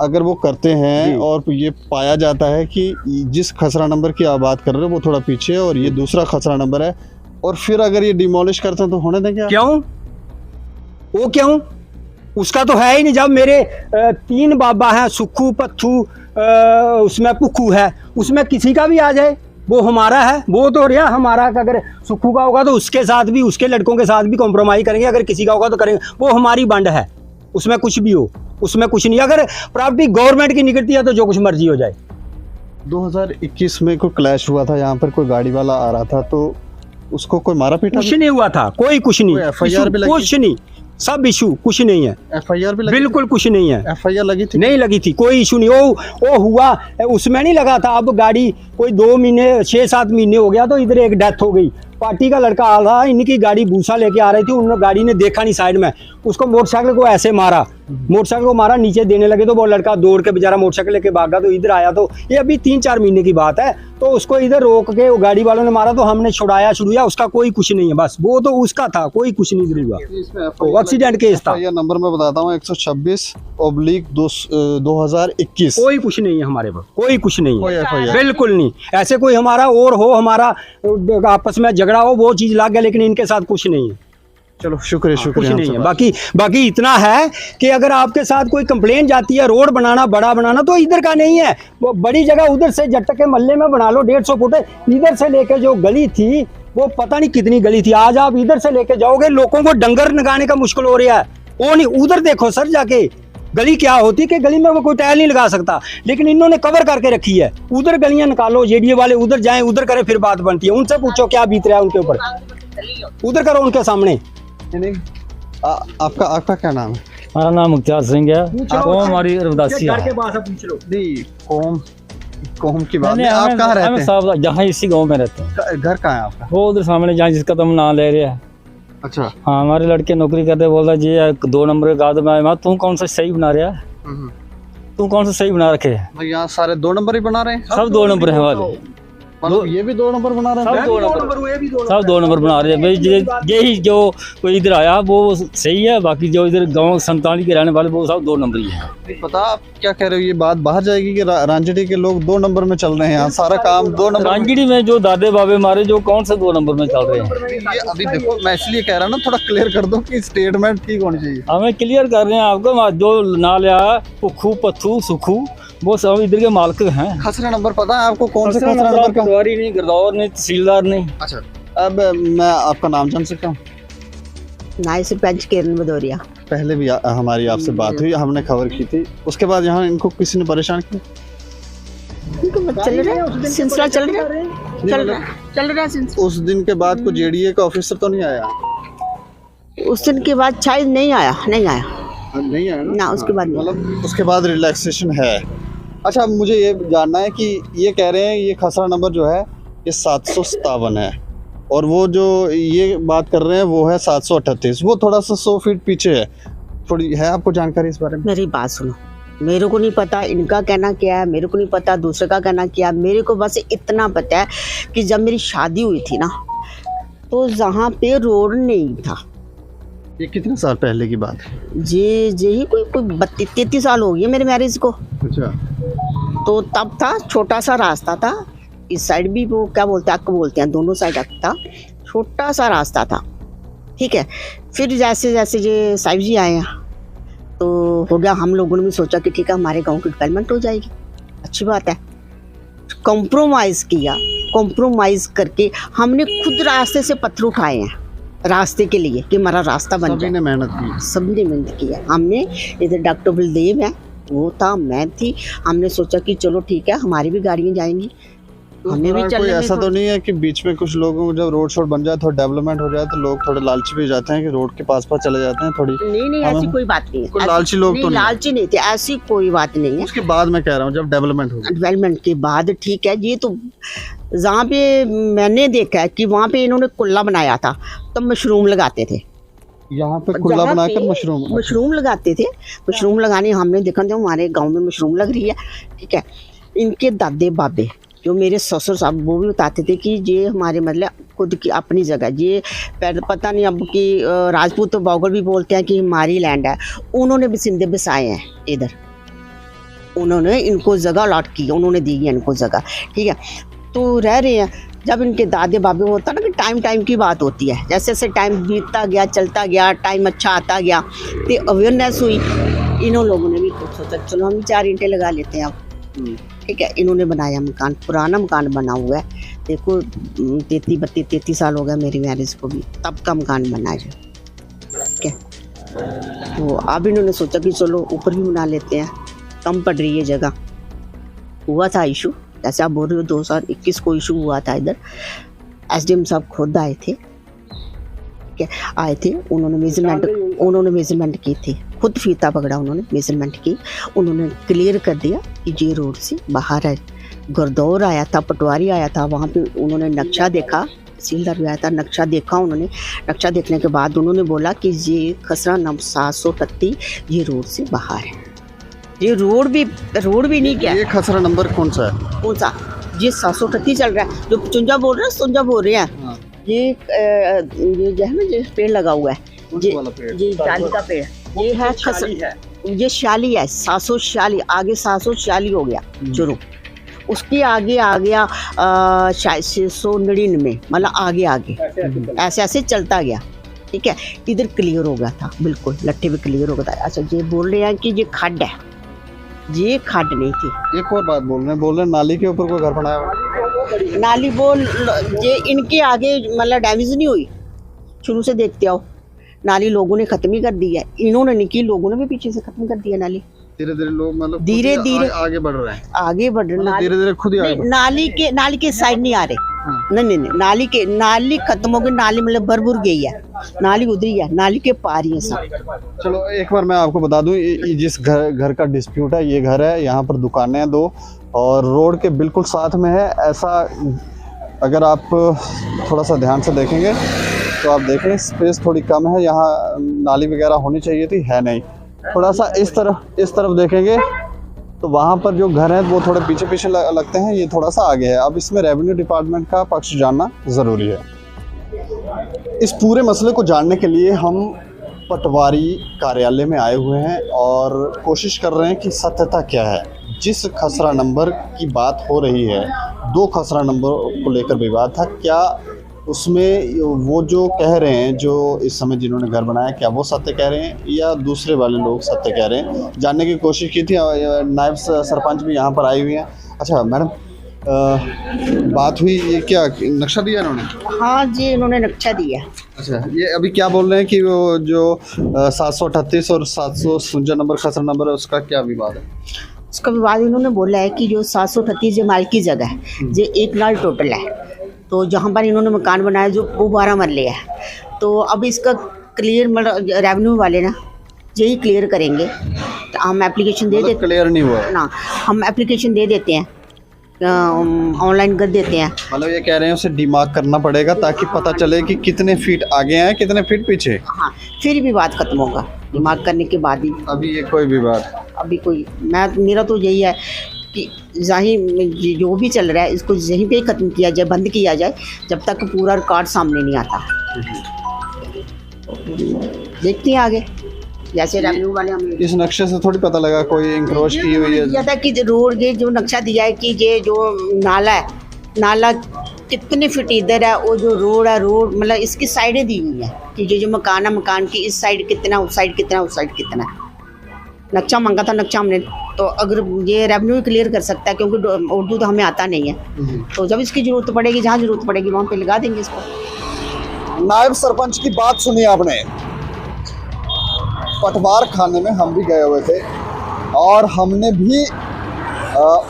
अगर वो करते हैं और ये पाया जाता है कि जिस खसरा नंबर की आप बात कर रहे हो वो थोड़ा पीछे है और ये दूसरा खसरा नंबर है, और फिर अगर ये डिमोलिश करते हैं तो होने देंगे? क्यों? वो क्यों? उसका तो है ही नहीं। जब मेरे 3 बाबा हैं, सुखू पत्थू, उसमें पुखू है, उसमें किसी का भी आ जाए वो हमारा है, वो तो रहा हमारा। अगर सुखू का होगा तो उसके साथ भी, उसके लड़कों के साथ भी कॉम्प्रोमाइज करेंगे, अगर किसी का होगा तो करेंगे, वो हमारी बंड है, उसमें कुछ भी हो, उसमें कुछ नहीं। अगर प्रॉपर्टी गवर्नमेंट की निकलती है तो जो कुछ मर्जी हो जाए। 2021 में कोई क्लैश हुआ था, यहाँ पर कोई गाड़ी वाला आ रहा था तो उसको कोई मारा पीटा? कुछ नहीं हुआ था, कोई कुछ नहीं, FIR भी लगी? कुछ नहीं, सब इशू, कुछ नहीं है। FIR भी लगी? बिल्कुल कुछ नहीं है। FIR लगी थी? नहीं लगी थी, कोई इशू नहीं। वो हुआ उसमें नहीं लगा था। अब गाड़ी कोई 2 महीने 6-7 महीने हो गया तो इधर एक डेथ हो गई। पार्टी का लड़का आ रहा, इनकी गाड़ी भूसा लेके आ रही थी, उन्होंने गाड़ी ने देखा नहीं साइड में, उसको मोटरसाइकिल को ऐसे मारा, मोटरसाइकिल को मारा, नीचे देने लगे तो वो लड़का दौड़ के बेचारा मोटरसाइकिल लेके भागा, तो इधर आया। तो ये अभी 3-4 महीने की बात है, तो उसको इधर रोक के वो गाड़ी वालों ने मारा तो हमने छुड़ाया, उसका कोई कुछ नहीं है, बस वो तो उसका था, कोई कुछ नहीं इधर हुआ। तो एक्सीडेंट केस था। FIR नंबर मैं बताता हूँ 126/2021। कोई कुछ नहीं है हमारे पास, कोई कुछ नहीं कोई है, FIR? बिल्कुल नहीं। ऐसे कोई हमारा और हो, हमारा आपस में झगड़ा हो, वो चीज लग गया, लेकिन इनके साथ कुछ नहीं है। चलो शुक्रिया कुछ शुक्रिया। नहीं है। बाकी इतना है कि अगर आपके साथ कोई कंप्लेन जाती है, रोड बनाना, बड़ा बनाना, तो इधर का नहीं है, वो बड़ी जगह उधर से जट्ट के मोहल्ले में बना लो 150 फुट। इधर से लेके जो गली थी वो पता नहीं कितनी गली थी, आज आप इधर से लेके जाओगे लोगों को डंगर लगाने का मुश्किल हो रहा है। वो नहीं, उधर देखो सर जाके गली क्या होती कि गली में वो कोई टायर नहीं लगा सकता, लेकिन इन्होंने कवर करके रखी है। उधर गलियां निकालो, जेडीए वाले उधर जाएं, उधर करें, फिर बात बनती है। उनसे पूछो क्या बीत रहा है उनके ऊपर, उधर करो उनके सामने। आपका क्या नाम है? हमारा नाम मुख्तार सिंह है। वो हमारी रविदासी है। नहीं, कौम की बात नहीं। आप कहाँ रहते हैं? साहब जहाँ इसी गांव में रहते हैं। घर कहाँ है आपका? वो उधर सामने जहाँ जिसका तुम नाम ले रहे हैं। अच्छा। हाँ, हमारे लड़के नौकरी करते, बोलता जी 2 नंबर का आदमी है। तू कौन सा सही बना रहा है? तू कौन सा सही बना रखे है? यहाँ सारे 2 नंबर ही बना रहे हैं? सब 2 नंबर है हमारे। मतलब ये भी 2 नंबर बना रहे हैं? सब 2 नंबर बना रहे हैं भाई। यही जो कोई इधर आया वो सही है, बाकी जो इधर गांव संताली के रहने वाले वो सब 2 नंबर ही है। पता आप क्या कह रहे हो, ये बात बाहर जाएगी कि रांझड़ी के लोग 2 नंबर में चल रहे हैं, यहाँ सारा काम 2 नंबर। रांझड़ी में जो दादे बाबे मारे जो कौन से 2 नंबर में चल रहे हैं? ये अभी देखो, मैं इसलिए कह रहा हूँ ना, थोड़ा क्लियर कर दो कि स्टेटमेंट ठीक होनी चाहिए। हमें क्लियर कर रहे हैं आपको, जो नालिया पुखू पत्थू सुखू वो सब इधर के मालिक हैं। खसरा नंबर पता है आपको? कौन से खसरा नंबर का? पटवारी नहीं, गिरदौर नहीं, तहसीलदार नहीं। अच्छा, अब मैं आपका नाम जान सकता हूँ? नायब सरपंच किरण भदौरिया। पहले भी हमारी आपसे बात हुई, हमने खबर की थी, उसके बाद यहाँ इनको किसी ने परेशान किया? चल रहा सिलसिला चल रहा सिलसिला। उस दिन के बाद कोई जेडीए का ऑफिसर तो नहीं आया? उस दिन के बाद शायद नहीं आया नहीं आया ना, उसके बाद नहीं। मतलब उसके बाद रिलैक्सेशन है। अच्छा, मुझे ये जानना है कि ये कह रहे हैं ये खसरा नंबर जो है ये 757 है, और वो जो ये बात कर रहे हैं वो है 738, वो थोड़ा सा 100 फीट पीछे है। थोड़ी है आपको जानकारी इस बारे में? मेरी बात सुनो, मेरे को नहीं पता इनका कहना क्या है, मेरे को नहीं पता दूसरे का कहना क्या है। मेरे को बस इतना पता है कि जब मेरी शादी हुई थी ना, तो जहाँ पे रोड नहीं था। ये कितने साल पहले की बात है? जी कोई 32-33 साल हो गए मेरे मैरिज को। अच्छा। तो तब था, छोटा सा रास्ता था, इस साइड भी वो क्या बोलते हैं, अक बोलते हैं, दोनों साइड अक था, छोटा सा रास्ता था। ठीक है, फिर जैसे जैसे ये साहिब जी आए हैं तो हो गया, हम लोगों ने भी सोचा कि ठीक है हमारे गांव की डेवलपमेंट हो जाएगी, अच्छी बात है। कॉम्प्रोमाइज़ किया, कॉम्प्रोमाइज़ करके हमने खुद रास्ते से पत्थर उठाए हैं रास्ते के लिए कि हमारा रास्ता बन जाए। सबने मेहनत की, सबने मेहनत किया। हमने इधर डॉक्टर बलदेव है, वो था, मैं थी, हमने सोचा कि चलो ठीक है हमारी भी गाड़ियाँ जाएंगी। हमें भी कोई चलने में ऐसा तो थोड़ा- नहीं है कि बीच में कुछ लोगों को जब रोड शोड बन जाए, थोड़ा डेवलपमेंट हो जाए, तो लोग थोड़े लालची भी हो जाते हैं कि रोड के पास पास चले जाते हैं थोड़ी। नहीं ऐसी कोई बात नहीं है। कोई ऐसी- लालची लोग नहीं, तो नहीं है। लालची नहीं थे, ऐसी कोई बात नहीं है। उसके बाद मैं कह रहा हूँ जब डेवलपमेंट होगी। डेवलपमेंट के बाद ठीक है। ये तो जहाँ पे मैंने देखा है कि वहाँ पे इन्होंने कुल्ला बनाया था, तब मशरूम लगाते थे। यहाँ पे कुल्ला जहाँ बनाकर पे मशरूम लगाते थे। मशरूम लगाने हमने देखा था, हमारे गांव में मशरूम लग रही है, ठीक है। इनके दादे बाबे जो मेरे ससुर साहब वो भी बताते थे कि ये हमारे मतलब खुद की अपनी जगह, ये पता नहीं अब की राजपूत तो बागल भी बोलते हैं कि हमारी लैंड है। उन्होंने भी सिंधे बसाए हैं इधर, उन्होंने इनको जगह अलॉट की, उन्होंने दी है इनको जगह, ठीक है। तो रह रहे हैं। जब इनके दादे बाबे होता ना कि टाइम की बात होती है, जैसे जैसे टाइम बीतता गया, चलता गया, टाइम अच्छा आता गया, तो अवेयरनेस हुई। इन्हों लोगों ने भी कुछ सोचा चलो हम 4 ईंटें लगा लेते हैं अब, ठीक है। इन्होंने बनाया मकान, पुराना मकान बना हुआ है। देखो 33 साल हो गया मेरी मैरिज को भी, तब का मकान बना है, ठीक है। तो अब इन्होंने सोचा कि चलो ऊपर भी बना लेते हैं, कम पड़ रही है जगह। हुआ था इशू, जैसे आप बोल रहे हो 2021 को इशू हुआ था इधर। एसडीएम साहब खुद आए थे, ठीक है, आए थे। उन्होंने मेजरमेंट की थी, खुद फीता पकड़ा, उन्होंने मेजरमेंट की, उन्होंने क्लियर कर दिया कि ये रोड से बाहर है। गुरदौर आया था, पटवारी आया था, वहाँ पे उन्होंने नक्शा देखा, तहसीलदार भी आया था, नक्शा देखा उन्होंने। नक्शा देखने के बाद उन्होंने बोला कि ये खसरा नंबर 738 ये रोड से बाहर है। ये रोड भी नहीं क्या, ये खसरा नंबर कौन सा है? कौन सा? ये 738 चल रहा है। जो चुंजा बोल रहे हैं, सुंजा बोल रहे हैं। हाँ। ये जो है ना, ये पेड़ लगा हुआ है, कौन वाला पेड़? ये डाली का पेड़, ये है खसरा, ये 46 है, 746, आगे 746 हो गया शुरू। उसके आगे आ गया 699, मतलब आगे ऐसे ऐसे चलता गया, ठीक है। इधर क्लियर हो गया था, बिल्कुल लट्ठे पे क्लियर हो गया था। अच्छा, ये बोल रहे हैं कि ये खड्ड है, ये खड्ड नहीं थी। एक और बात बोल रहे हैं नाली के ऊपर कोई घर बनाया हुआ? नाली बोल, ये इनके आगे मतलब डैमेज नहीं हुई, शुरू से देखते आओ। नाली लोगों ने खत्म ही कर दी है, इन्होंने नहीं की, लोगों ने भी पीछे से खत्म कर दिया नाली। धीरे धीरे लोग मतलब धीरे धीरे आगे बढ़ रहे हैं, आगे बढ़ रहे, धीरे धीरे खुद ही आगे बढ़ नाली के साइड नहीं आ रहे। नहीं, नाली खत्म हो गई, नाली मतलब भर गई है, नाली उधरी है, नाली के पार ही है सब। चलो एक बार मैं आपको बता दूं, ये जिस घर का डिस्प्यूट है, ये घर है, यहाँ पर दुकानें हैं 2 और रोड के बिल्कुल साथ में है। ऐसा अगर आप थोड़ा सा ध्यान से देखेंगे तो आप देखें स्पेस थोड़ी कम है, यहाँ नाली वगैरह होनी चाहिए थी, है नहीं। थोड़ा सा इस तरफ देखेंगे तो वहाँ पर जो घर हैं वो थोड़े पीछे लगते हैं, ये थोड़ा सा आगे है। अब इसमें रेवेन्यू डिपार्टमेंट का पक्ष जानना ज़रूरी है। इस पूरे मसले को जानने के लिए हम पटवारी कार्यालय में आए हुए हैं और कोशिश कर रहे हैं कि सत्यता क्या है। जिस खसरा नंबर की बात हो रही है, 2 खसरा नंबर को लेकर विवाद था, क्या उसमें वो जो कह रहे हैं, जो इस समय जिन्होंने घर बनाया, क्या वो सत्य कह रहे हैं या दूसरे वाले लोग सत्य कह रहे हैं, जानने की कोशिश की थी। नायब सरपंच भी यहाँ पर आई हुई हैं। अच्छा मैडम, बात हुई, ये क्या नक्शा दिया इन्होंने? हाँ जी, इन्होंने नक्शा दिया। अच्छा, ये अभी क्या बोल रहे हैं कि वो जो 738 और 757 नंबर खसरा नंबर है, उसका क्या विवाद है? उसका विवाद इन्होंने बोला है कि जो 738 ये माल की जगह है, ये 1 नाल टोटल है। तो जहाँ पर इन्होंने मकान बनाया जो वो 12 मरले है। तो अब इसका क्लियर मतलब रेवेन्यू वाले ना यही क्लियर करेंगे। तो हम एप्लीकेशन दे देते, क्लियर नहीं हुआ ना हम एप्लीकेशन दे देते हैं, ऑनलाइन कर देते हैं। मतलब ये कह रहे हैं उसे डिमार्क करना पड़ेगा ताकि पता चले कि कितने फीट आगे हैं, कितने फीट पीछे। हाँ, फिर विवाद खत्म होगा, दिमाग करने के बाद ही। अभी ये कोई विवाद अभी कोई, मेरा तो यही है कि यहीं जो भी चल रहा है इसको यहीं पे ही ख़त्म किया जाए, बंद किया जाए, जब तक पूरा रिकॉर्ड सामने नहीं आता। देखते हैं आगे, जैसे रेवेन्यू वाले हमें इस नक्शे से थोड़ी पता लगा कोई इंक्रोच की हुई है। दिया था कि रोड, ये जो नक्शा दिया है कि ये जो नाला है, नाला कितने फीट इधर है, वो जो रोड है, रोड मतलब इसकी साइडें दी हुई है कि जो मकान है, मकान की इस साइड कितना, उस साइड कितना, उस साइड कितना। नक्शा मांगा था, नक्शा हमने, तो अगर ये रेवेन्यू क्लियर कर सकता है, क्योंकि उर्दू तो हमें आता नहीं है, तो जब इसकी ज़रूरत पड़ेगी, जहाँ ज़रूरत पड़ेगी वहाँ पे लगा देंगे इसको। नायब सरपंच की बात सुनी आपने। पटवार खाने में हम भी गए हुए थे और हमने भी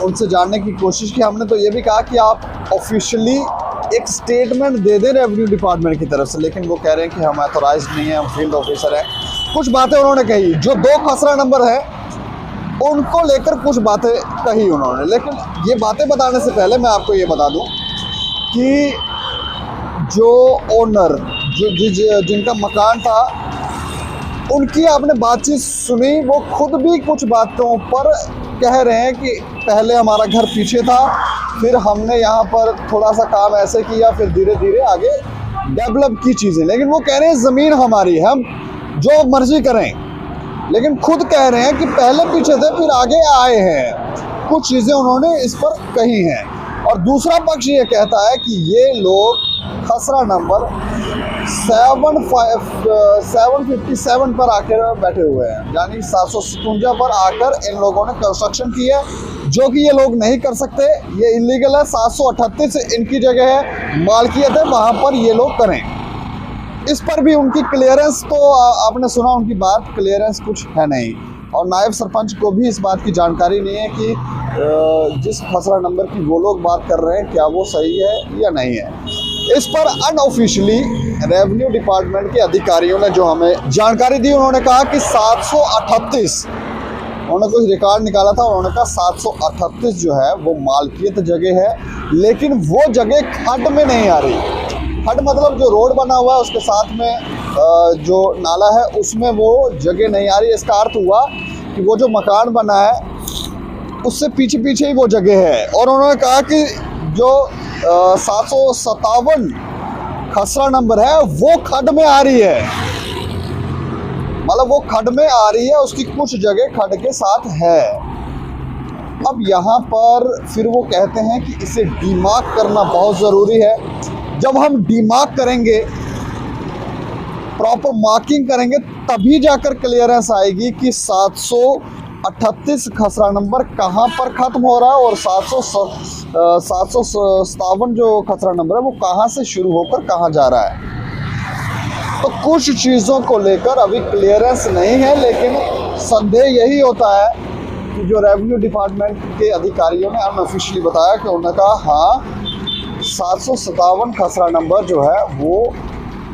उनसे जानने की कोशिश की हमने, तो ये भी कहा कि आप ऑफिशियली एक स्टेटमेंट दे दें रेवेन्यू डिपार्टमेंट की तरफ से, लेकिन वो कह रहे हैं कि हम ऑथोराइज नहीं है, हम फील्ड ऑफिसर हैं। कुछ बातें उन्होंने कही, जो 2 खसरा नंबर है उनको लेकर कुछ बातें कही उन्होंने। लेकिन ये बातें बताने से पहले मैं आपको ये बता दूं कि जो ओनर जिनका मकान था उनकी आपने बातचीत सुनी, वो खुद भी कुछ बातों पर कह रहे हैं कि पहले हमारा घर पीछे था, फिर हमने यहाँ पर थोड़ा सा काम ऐसे किया, फिर धीरे धीरे आगे डेवलप की चीज़ें। लेकिन वो कह रहे हैं ज़मीन हमारी है, हम जो मर्जी करें। लेकिन खुद कह रहे हैं कि पहले पीछे थे, फिर आगे आए हैं। कुछ चीज़ें उन्होंने इस पर कही हैं। और दूसरा पक्ष ये कहता है कि ये लोग खसरा नंबर 757 पर आकर बैठे हुए हैं, यानी 757 पर आकर इन लोगों ने कंस्ट्रक्शन की है, जो कि ये लोग नहीं कर सकते, ये इलीगल है। 738 इनकी जगह है, मालकियत है, वहाँ पर ये लोग करें। इस पर भी उनकी क्लियरेंस, तो आपने सुना उनकी बात, क्लियरेंस कुछ है नहीं। और नायब सरपंच को भी इस बात की जानकारी नहीं है कि जिस खसरा नंबर की वो लोग बात कर रहे हैं क्या वो सही है या नहीं है। इस पर अनऑफिशियली रेवेन्यू डिपार्टमेंट के अधिकारियों ने जो हमें जानकारी दी, उन्होंने कहा कि 738, उन्होंने कुछ रिकॉर्ड निकाला था, उन्होंने कहा 738 जो है वो मालकियत जगह है, लेकिन वो जगह खड्ड में नहीं आ रही। खड्ड मतलब जो रोड बना हुआ है उसके साथ में जो नाला है उसमें वो जगह नहीं आ रही। इसका अर्थ हुआ कि वो जो मकान बना है उससे पीछे पीछे ही वो जगह है। और उन्होंने कहा कि जो 757 खसरा नंबर है वो खड्ड में आ रही है, मतलब वो खड्ड में आ रही है, उसकी कुछ जगह खड्ड के साथ है। अब यहाँ पर फिर वो कहते हैं कि इसे डीमार्क करना बहुत ज़रूरी है। जब हम डीमार्क करेंगे, प्रॉपर मार्किंग करेंगे, तभी जाकर क्लियरेंस आएगी कि 738 खसरा नंबर कहाँ पर ख़त्म हो रहा है और 757 जो खसरा नंबर है वो कहाँ से शुरू होकर कहाँ जा रहा है। तो कुछ चीज़ों को लेकर अभी क्लियरेंस नहीं है, लेकिन संदेह यही होता है कि जो रेवेन्यू डिपार्टमेंट के अधिकारियों ने अनऑफिशियली बताया कि उन्होंने कहा हाँ 757 खसरा नंबर जो है वो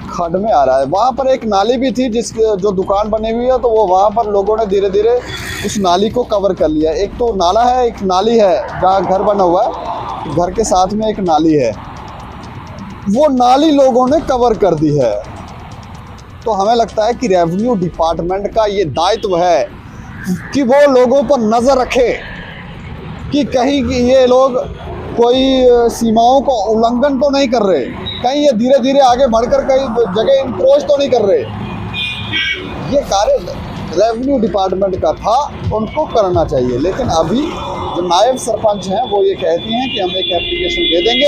खड्ड में आ रहा है। वहाँ पर एक नाली भी थी जो दुकान बनी हुई है, तो वो वहाँ पर लोगों ने धीरे धीरे उस नाली को कवर कर लिया। एक तो नाला है, एक नाली है जहाँ घर बना हुआ है, घर के साथ में एक नाली है, वो नाली लोगों ने कवर कर दी है। तो हमें लगता है कि रेवेन्यू डिपार्टमेंट का ये दायित्व है कि वो लोगों पर नज़र रखे कि कहीं ये लोग कोई सीमाओं को उल्लंघन तो नहीं कर रहे, कहीं ये धीरे धीरे आगे बढ़कर कई जगह इंक्रोच तो नहीं कर रहे। ये कार्य रेवेन्यू डिपार्टमेंट का था, उनको करना चाहिए। लेकिन अभी जो नायब सरपंच हैं वो ये कहती हैं कि हम एक एप्लीकेशन दे देंगे,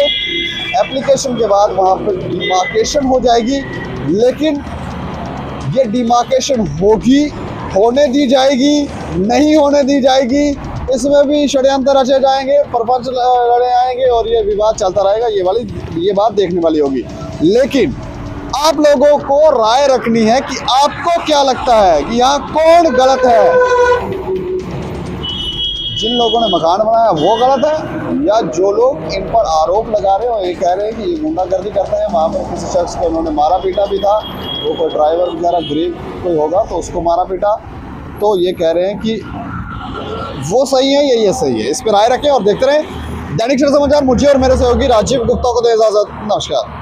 एप्लीकेशन के बाद वहाँ पर डिमार्केशन हो जाएगी। लेकिन ये डिमार्केशन होगी, होने दी जाएगी, नहीं होने दी जाएगी, इसमें भी षड्यंत्र रचे जाएंगे, प्रपंच लड़े आएंगे और ये विवाद चलता रहेगा। ये बात देखने वाली होगी। लेकिन आप लोगों को राय रखनी है कि आपको क्या लगता है कि यहाँ कौन गलत है। जिन लोगों ने मकान बनाया वो गलत है, या जो लोग इन पर आरोप लगा रहे हैं और ये कह रहे हैं कि ये गुंडागर्दी करते हैं। वहाँ पर किसी शख्स को उन्होंने मारा पीटा भी था, वो कोई ड्राइवर वगैरह गरीब कोई होगा तो उसको मारा पीटा। तो ये कह रहे हैं कि वो सही है या ये सही है। इस पर राय रखें और देखते रहें दैनिक समाचार। मुझे और मेरे सहयोगी राजीव गुप्ता को दे इजाज़त। नमस्कार।